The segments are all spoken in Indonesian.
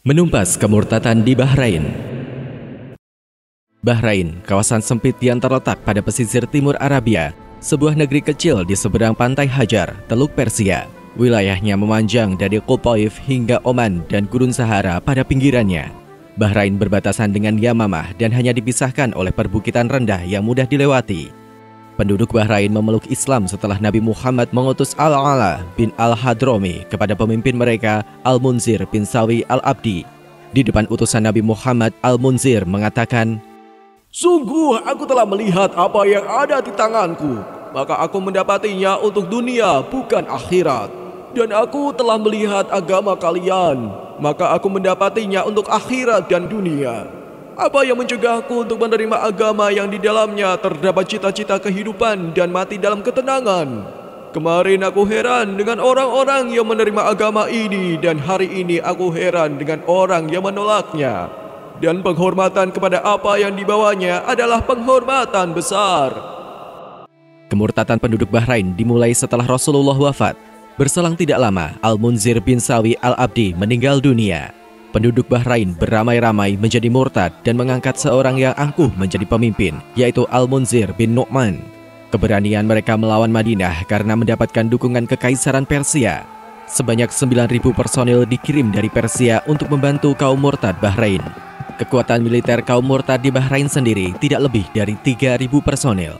Menumpas kemurtatan di Bahrain. Bahrain, kawasan sempit yang terletak pada pesisir timur Arabia, sebuah negeri kecil di seberang pantai Hajar, Teluk Persia. Wilayahnya memanjang dari Qutaif hingga Oman dan Gurun Sahara pada pinggirannya. Bahrain berbatasan dengan Yamamah dan hanya dipisahkan oleh perbukitan rendah yang mudah dilewati. Penduduk Bahrain memeluk Islam setelah Nabi Muhammad mengutus Al-Ala bin Al-Hadrami kepada pemimpin mereka Al-Munzir bin Sawi Al-Abdi. Di depan utusan Nabi Muhammad, Al-Munzir mengatakan, "Sungguh aku telah melihat apa yang ada di tanganku, maka aku mendapatinya untuk dunia bukan akhirat. Dan aku telah melihat agama kalian, maka aku mendapatinya untuk akhirat dan dunia. Apa yang mencegahku untuk menerima agama yang di dalamnya terdapat cita-cita kehidupan dan mati dalam ketenangan? Kemarin aku heran dengan orang-orang yang menerima agama ini, dan hari ini aku heran dengan orang yang menolaknya. Dan penghormatan kepada apa yang dibawanya adalah penghormatan besar." Kemurtatan penduduk Bahrain dimulai setelah Rasulullah wafat. Berselang tidak lama, Al-Munzir bin Sawi Al-Abdi meninggal dunia. Penduduk Bahrain beramai-ramai menjadi murtad dan mengangkat seorang yang angkuh menjadi pemimpin, yaitu Al-Munzir bin Nu'man. Keberanian mereka melawan Madinah karena mendapatkan dukungan Kekaisaran Persia. Sebanyak 9.000 personil dikirim dari Persia untuk membantu kaum murtad Bahrain. Kekuatan militer kaum murtad di Bahrain sendiri tidak lebih dari 3.000 personil.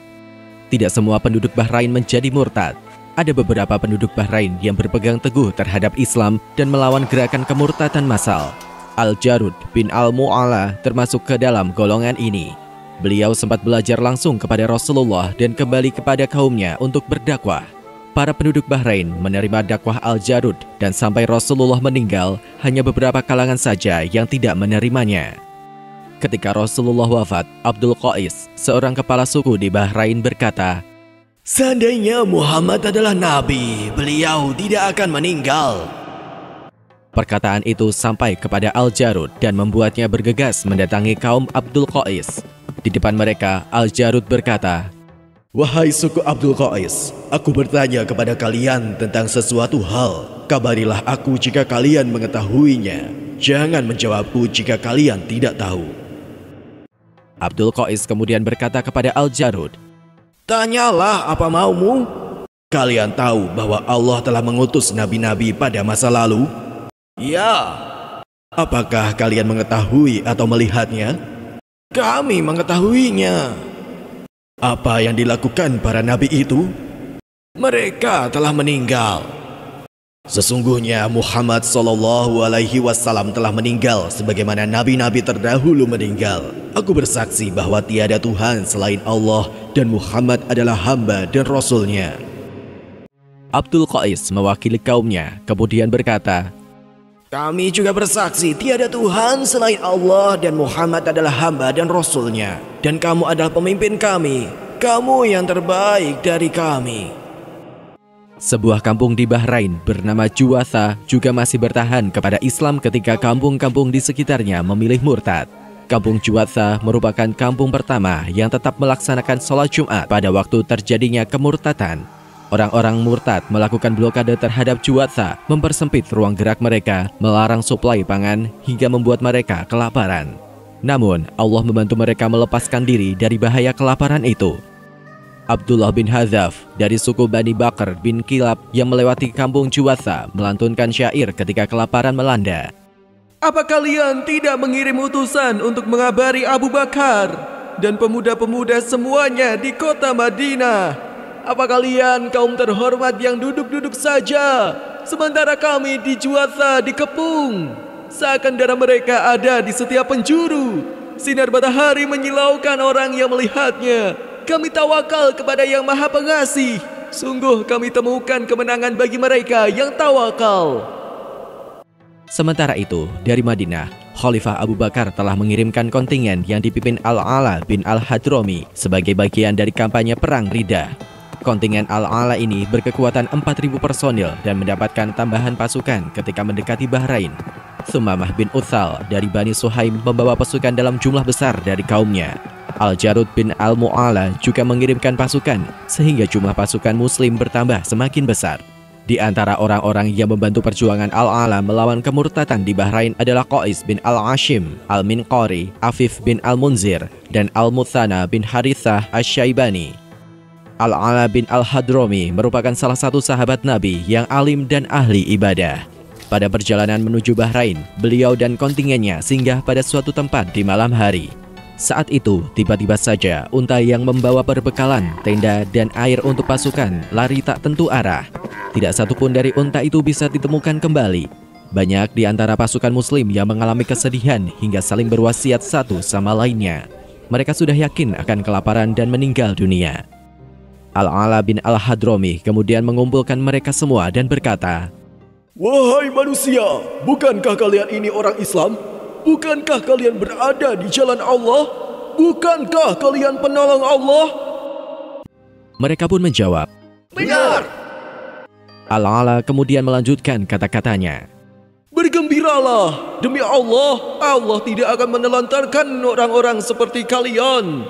Tidak semua penduduk Bahrain menjadi murtad. Ada beberapa penduduk Bahrain yang berpegang teguh terhadap Islam dan melawan gerakan kemurtadan massal. Al-Jarud bin Al-Mu'alla termasuk ke dalam golongan ini. Beliau sempat belajar langsung kepada Rasulullah dan kembali kepada kaumnya untuk berdakwah. Para penduduk Bahrain menerima dakwah Al-Jarud, dan sampai Rasulullah meninggal, hanya beberapa kalangan saja yang tidak menerimanya. Ketika Rasulullah wafat, Abdul Qais, seorang kepala suku di Bahrain, berkata, "Seandainya Muhammad adalah nabi, beliau tidak akan meninggal." Perkataan itu sampai kepada Al-Jarud dan membuatnya bergegas mendatangi kaum Abdul Qais. Di depan mereka, Al-Jarud berkata, "Wahai suku Abdul Qais, aku bertanya kepada kalian tentang sesuatu hal. Kabarilah aku jika kalian mengetahuinya. Jangan menjawabku jika kalian tidak tahu." Abdul Qais kemudian berkata kepada Al-Jarud, "Tanyalah apa maumu. Kalian tahu bahwa Allah telah mengutus nabi-nabi pada masa lalu?" "Ya." "Apakah kalian mengetahui atau melihatnya?" "Kami mengetahuinya." "Apa yang dilakukan para nabi itu?" "Mereka telah meninggal." "Sesungguhnya Muhammad SAW telah meninggal sebagaimana nabi-nabi terdahulu meninggal. Aku bersaksi bahwa tiada Tuhan selain Allah dan Muhammad adalah hamba dan Rasul-Nya." Abdul Qais mewakili kaumnya, kemudian berkata, "Kami juga bersaksi tiada Tuhan selain Allah dan Muhammad adalah hamba dan Rasul-Nya. Dan kamu adalah pemimpin kami. Kamu yang terbaik dari kami." Sebuah kampung di Bahrain bernama Juwatha juga masih bertahan kepada Islam ketika kampung-kampung di sekitarnya memilih murtad. Kampung Juwatha merupakan kampung pertama yang tetap melaksanakan sholat Jumat pada waktu terjadinya kemurtadan. Orang-orang murtad melakukan blokade terhadap Juwatha, mempersempit ruang gerak mereka, melarang suplai pangan, hingga membuat mereka kelaparan. Namun, Allah membantu mereka melepaskan diri dari bahaya kelaparan itu. Abdullah bin Hadzaf dari suku Bani Bakr bin Kilab yang melewati kampung Juwatha melantunkan syair ketika kelaparan melanda. "Apa kalian tidak mengirim utusan untuk mengabari Abu Bakar dan pemuda-pemuda semuanya di kota Madinah? Apa kalian kaum terhormat yang duduk-duduk saja, sementara kami di Juwatha dikepung? Seakan darah mereka ada di setiap penjuru. Sinar matahari menyilaukan orang yang melihatnya. Kami tawakal kepada Yang Maha Pengasih. Sungguh kami temukan kemenangan bagi mereka yang tawakal." Sementara itu, dari Madinah, Khalifah Abu Bakar telah mengirimkan kontingen yang dipimpin Al-Ala bin Al-Hadrami sebagai bagian dari kampanye Perang Riddah. Kontingen Al-Ala ini berkekuatan 4.000 personil dan mendapatkan tambahan pasukan ketika mendekati Bahrain. Sumamah bin Uthal dari Bani Suhaim membawa pasukan dalam jumlah besar dari kaumnya. Al-Jarud bin Al-Mu'alla juga mengirimkan pasukan, sehingga jumlah pasukan muslim bertambah semakin besar. Di antara orang-orang yang membantu perjuangan Al-Ala melawan kemurtadan di Bahrain adalah Qais bin Al-Ashim, Al-Minqari, Afif bin Al-Munzir, dan Al-Muthana bin Harithah Asy-Syaibani. Al-Ala bin Al-Hadrami merupakan salah satu sahabat Nabi yang alim dan ahli ibadah. Pada perjalanan menuju Bahrain, beliau dan kontingennya singgah pada suatu tempat di malam hari. Saat itu, tiba-tiba saja unta yang membawa perbekalan, tenda, dan air untuk pasukan lari tak tentu arah. Tidak satupun dari unta itu bisa ditemukan kembali. Banyak di antara pasukan muslim yang mengalami kesedihan hingga saling berwasiat satu sama lainnya. Mereka sudah yakin akan kelaparan dan meninggal dunia. Al-Ala bin Al-Hadrami kemudian mengumpulkan mereka semua dan berkata, "Wahai manusia, bukankah kalian ini orang Islam? Bukankah kalian berada di jalan Allah? Bukankah kalian penolong Allah?" Mereka pun menjawab, "Benar!" Al-Ala kemudian melanjutkan kata-katanya, "Bergembiralah, demi Allah, Allah tidak akan menelantarkan orang-orang seperti kalian."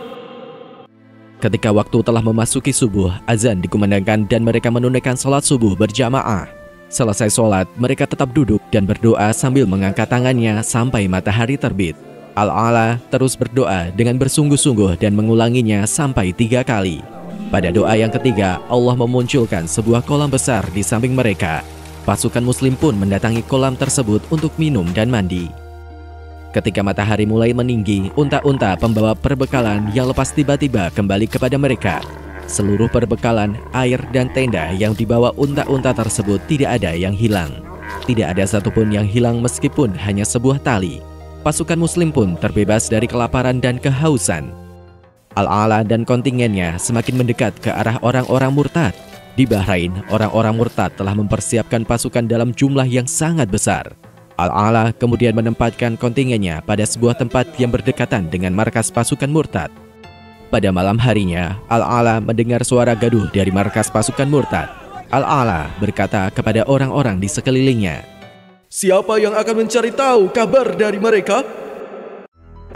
Ketika waktu telah memasuki subuh, azan dikumandangkan dan mereka menunaikan sholat subuh berjamaah. Selesai sholat, mereka tetap duduk dan berdoa sambil mengangkat tangannya sampai matahari terbit. Al-Ala terus berdoa dengan bersungguh-sungguh dan mengulanginya sampai 3 kali. Pada doa yang ketiga, Allah memunculkan sebuah kolam besar di samping mereka. Pasukan muslim pun mendatangi kolam tersebut untuk minum dan mandi. Ketika matahari mulai meninggi, unta-unta pembawa perbekalan yang lepas tiba-tiba kembali kepada mereka. Seluruh perbekalan, air, dan tenda yang dibawa unta-unta tersebut tidak ada yang hilang. Tidak ada satupun yang hilang meskipun hanya sebuah tali. Pasukan muslim pun terbebas dari kelaparan dan kehausan. Al-Ala dan kontingennya semakin mendekat ke arah orang-orang murtad. Di Bahrain, orang-orang murtad telah mempersiapkan pasukan dalam jumlah yang sangat besar. Al-Ala kemudian menempatkan kontingennya pada sebuah tempat yang berdekatan dengan markas pasukan murtad. Pada malam harinya, Al-Ala mendengar suara gaduh dari markas pasukan murtad. Al-Ala berkata kepada orang-orang di sekelilingnya, "Siapa yang akan mencari tahu kabar dari mereka?"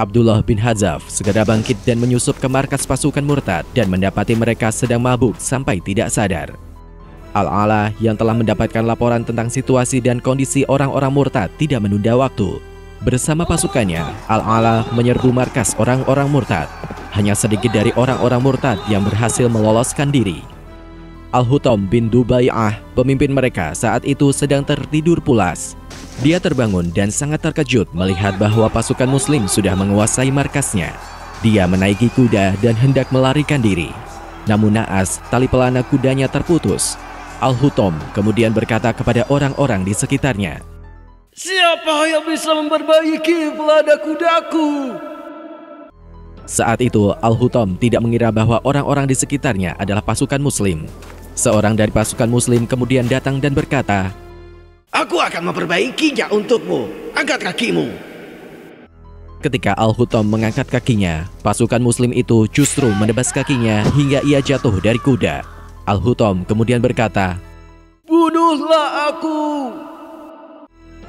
Abdullah bin Hazaf segera bangkit dan menyusup ke markas pasukan murtad dan mendapati mereka sedang mabuk sampai tidak sadar. Al-Ala yang telah mendapatkan laporan tentang situasi dan kondisi orang-orang murtad tidak menunda waktu. Bersama pasukannya, Al-Ala menyerbu markas orang-orang murtad. Hanya sedikit dari orang-orang murtad yang berhasil meloloskan diri. Al-Hutam bin Dubai'ah, pemimpin mereka saat itu sedang tertidur pulas. Dia terbangun dan sangat terkejut melihat bahwa pasukan muslim sudah menguasai markasnya. Dia menaiki kuda dan hendak melarikan diri. Namun naas, tali pelana kudanya terputus. Al-Hutam kemudian berkata kepada orang-orang di sekitarnya, "Siapa yang bisa memperbaiki pelana kudaku?" Saat itu, Al-Hutam tidak mengira bahwa orang-orang di sekitarnya adalah pasukan muslim. Seorang dari pasukan muslim kemudian datang dan berkata, "Aku akan memperbaikinya untukmu. Angkat kakimu." Ketika Al-Hutam mengangkat kakinya, pasukan muslim itu justru menebas kakinya hingga ia jatuh dari kuda. Al-Hutam kemudian berkata, "Bunuhlah aku."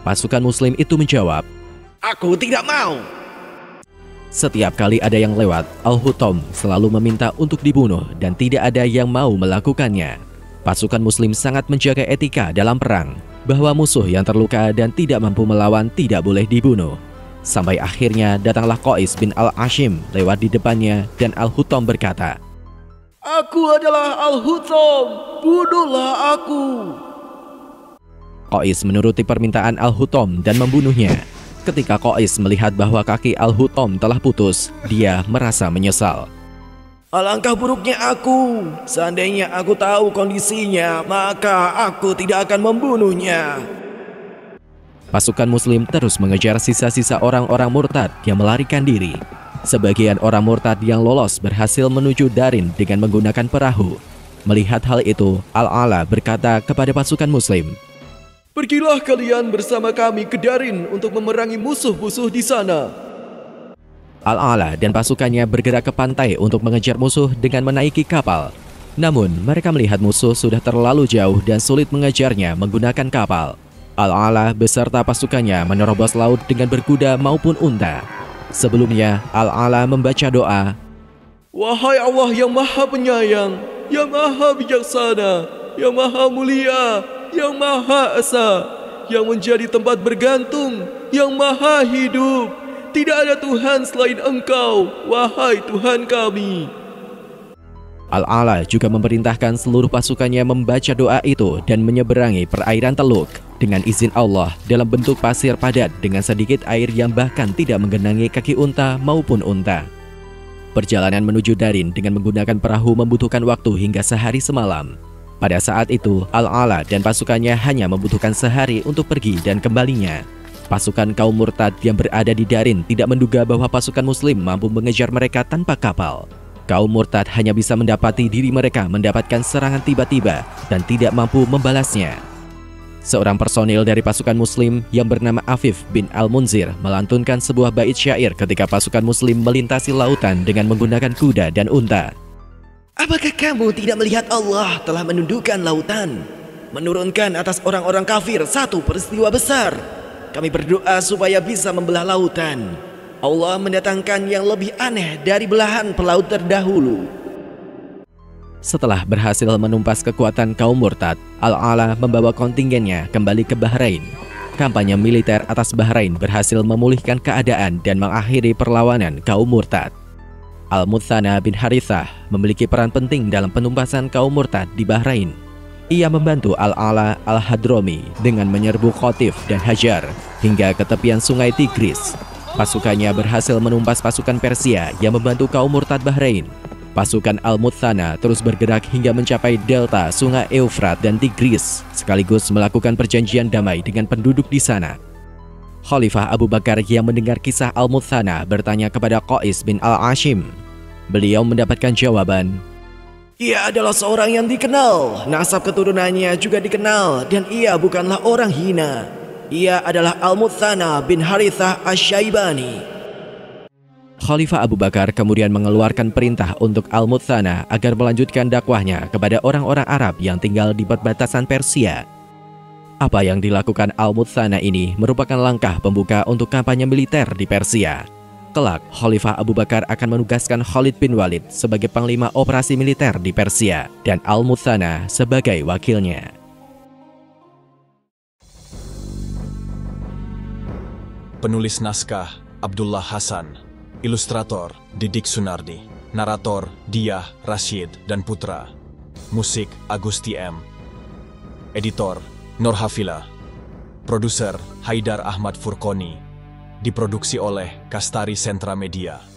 Pasukan muslim itu menjawab, "Aku tidak mau." Setiap kali ada yang lewat, Al-Hutam selalu meminta untuk dibunuh dan tidak ada yang mau melakukannya. Pasukan muslim sangat menjaga etika dalam perang, bahwa musuh yang terluka dan tidak mampu melawan tidak boleh dibunuh. Sampai akhirnya datanglah Qais bin Al-Ashim lewat di depannya dan Al-Hutam berkata, "Aku adalah Al-Hutam, bunuhlah aku." Qais menuruti permintaan Al-Hutam dan membunuhnya. Ketika Qais melihat bahwa kaki Al-Hutam telah putus, dia merasa menyesal. "Alangkah buruknya aku. Seandainya aku tahu kondisinya, maka aku tidak akan membunuhnya." Pasukan muslim terus mengejar sisa-sisa orang-orang murtad yang melarikan diri. Sebagian orang murtad yang lolos berhasil menuju Darin dengan menggunakan perahu. Melihat hal itu, Al-Ala berkata kepada pasukan muslim, "Pergilah kalian bersama kami ke Darin untuk memerangi musuh-musuh di sana." Al-Ala dan pasukannya bergerak ke pantai untuk mengejar musuh dengan menaiki kapal. Namun, mereka melihat musuh sudah terlalu jauh dan sulit mengejarnya menggunakan kapal. Al-Ala beserta pasukannya menerobos laut dengan berkuda maupun unta. Sebelumnya, Al-Ala membaca doa, "Wahai Allah yang maha penyayang, yang maha bijaksana, yang maha mulia, yang Maha Esa, yang menjadi tempat bergantung, yang Maha Hidup. Tidak ada Tuhan selain Engkau, wahai Tuhan kami. Al-A'la juga memerintahkan seluruh pasukannya membaca doa itu dan menyeberangi perairan Teluk dengan izin Allah dalam bentuk pasir padat dengan sedikit air yang bahkan tidak menggenangi kaki unta maupun unta. Perjalanan menuju Darin dengan menggunakan perahu membutuhkan waktu hingga sehari semalam. Pada saat itu, Al-A'la dan pasukannya hanya membutuhkan sehari untuk pergi dan kembalinya. Pasukan kaum murtad yang berada di Darin tidak menduga bahwa pasukan muslim mampu mengejar mereka tanpa kapal. Kaum murtad hanya bisa mendapati diri mereka mendapatkan serangan tiba-tiba dan tidak mampu membalasnya. Seorang personil dari pasukan muslim yang bernama Afif bin Al-Munzir melantunkan sebuah bait syair ketika pasukan muslim melintasi lautan dengan menggunakan kuda dan unta. Apakah kamu tidak melihat Allah telah menundukkan lautan, menurunkan atas orang-orang kafir satu peristiwa besar? Kami berdoa supaya bisa membelah lautan. Allah mendatangkan yang lebih aneh dari belahan pelaut terdahulu. Setelah berhasil menumpas kekuatan kaum murtad, Al-A'la membawa kontingennya kembali ke Bahrain. Kampanye militer atas Bahrain berhasil memulihkan keadaan dan mengakhiri perlawanan kaum murtad. Al-Muthanna bin Harithah memiliki peran penting dalam penumpasan kaum murtad di Bahrain. Ia membantu Al-A'la Al-Hadrami dengan menyerbu Khotif dan Hajar hingga ke tepian sungai Tigris. Pasukannya berhasil menumpas pasukan Persia yang membantu kaum murtad Bahrain. Pasukan Al-Muthanna terus bergerak hingga mencapai delta sungai Eufrat dan Tigris, sekaligus melakukan perjanjian damai dengan penduduk di sana. Khalifah Abu Bakar yang mendengar kisah Al-Muthanna bertanya kepada Qais bin Al-Ashim. Beliau mendapatkan jawaban, Ia adalah seorang yang dikenal, nasab keturunannya juga dikenal, dan ia bukanlah orang hina. Ia adalah Al-Muthanna bin Harithah Asy-Syaibani. Khalifah Abu Bakar kemudian mengeluarkan perintah untuk Al-Muthanna agar melanjutkan dakwahnya kepada orang-orang Arab yang tinggal di perbatasan Persia. Apa yang dilakukan Al-Muthanna ini merupakan langkah pembuka untuk kampanye militer di Persia. Kelak, Khalifah Abu Bakar akan menugaskan Khalid bin Walid sebagai panglima operasi militer di Persia dan Al-Muthanna sebagai wakilnya. Penulis naskah Abdullah Hasan, ilustrator Didik Sunardi, narator Diah, Rashid, dan Putra, musik Agusti M, editor Nur Hafila, produser Haidar Ahmad Furqoni, diproduksi oleh Kastari Sentra Media.